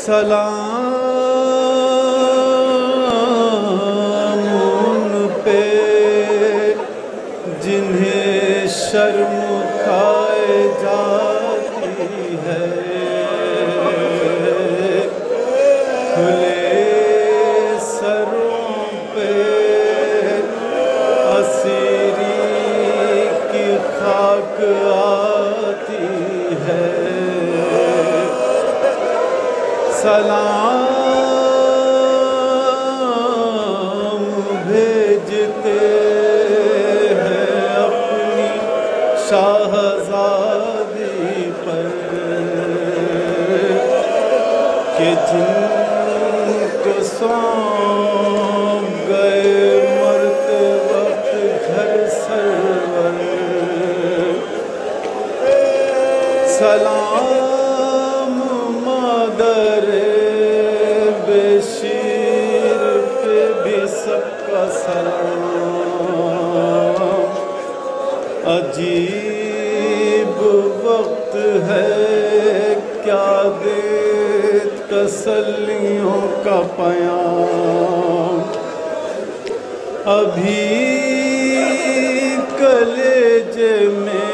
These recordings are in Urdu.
سلام ان پہ جنہیں شرم کھائے جاتی ہے، کھلے سروں پہ اسیری کی خاک آتی ہے۔ سلام بھیجتے ہیں اپنی شاہزادی پر کہ جن کو سونپ گئے مرتے وقت گھر سرور۔ سلام مادر بشیر پہ بھی سب کا سلام۔ عجیب وقت ہے کیا دے تسلیوں کا پیام، ابھی کلیجے میں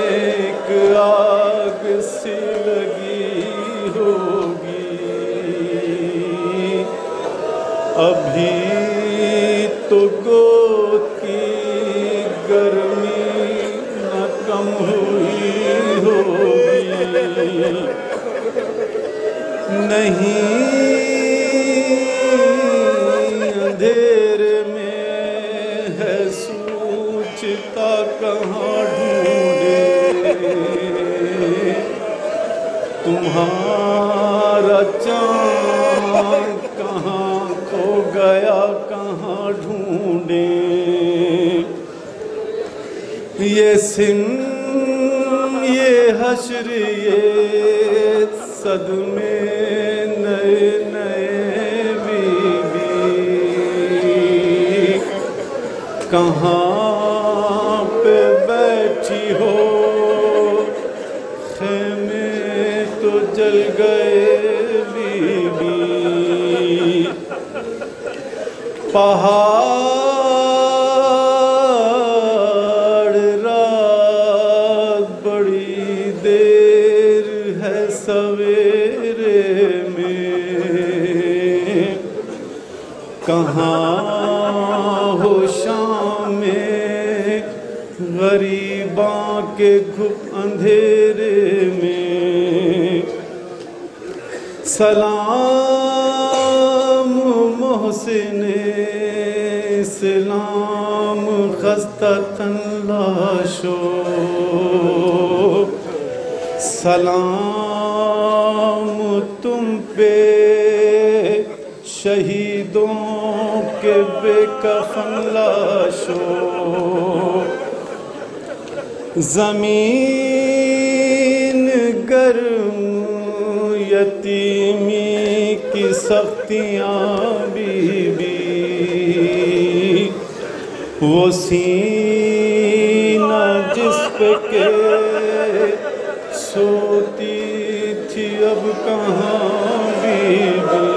ایک آگ سی لگی ہوگی، ابھی تو گود کی گرمی نہ کم ہوئی ہوگی۔ نہیں اندھیرے میں ہے سوچتا کہاں ڈھونڈے، تمہارا چاند کہاں کھو گیا کہاں ڈھونڈے۔ یہ سن یہ حشر یہ صدمے نئے نئے بی بی، کہاں پہ بیٹھی ہو خیمے تو جل گئے بی بی۔ پہاڑ رات بڑی دیر ہے سویرے میں، کہاں ہو شام میں غریباں کے گھپ اندھیرے میں۔ سلام محسن اسلام خستتاً لاشو، سلام تم پہ شہیدوں کے بے کفن لاشو۔ زمین گرم یتیمی کی سختیاں بی بی، وہ سینہ جس پہ کہ سوتی تھی اب کہاں بی بی۔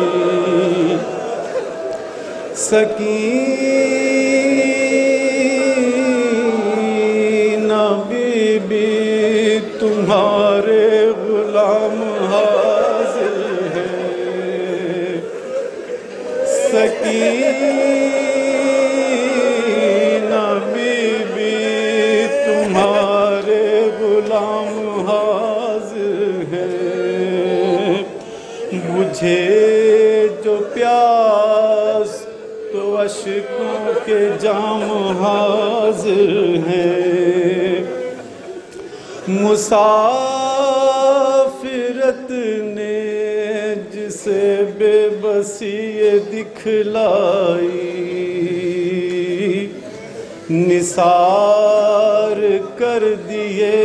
سکینہ بی بی تمہارے غلام حاضر ہے، سکینہ بی بی تمہارے غلام حاضر ہے۔ مجھے جو پیاس تو اشکوں کے جام حاضر ہیں، مسافرت نے جسے بے بسی دکھلائی، نثار کر دیے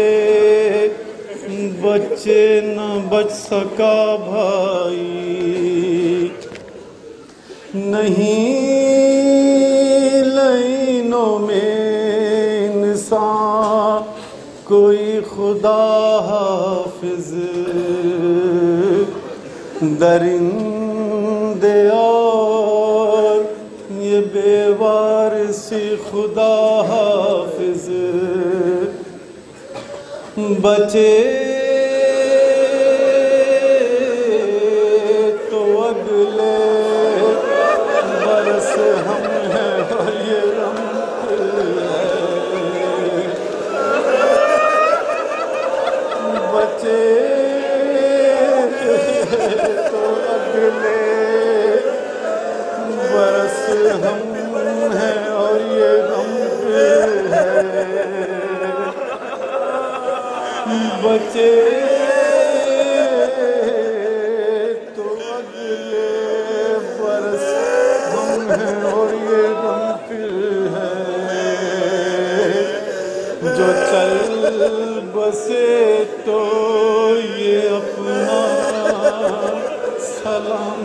بچے نہ بچ سکا بھائی۔ نہیں لینوں میں انسان کوئی خدا حافظ، درندے اور یہ بے وارثی خدا حافظ بچے تو اگلے برس ہم ہیں اور یہ غم ہے بچے تو اگلے برس ہم ہیں اور یہ غم ہے بچے تو اگلے برس ہم ہیں اور یہ غم ہے جو چل بسے تو یہ اپنا سلام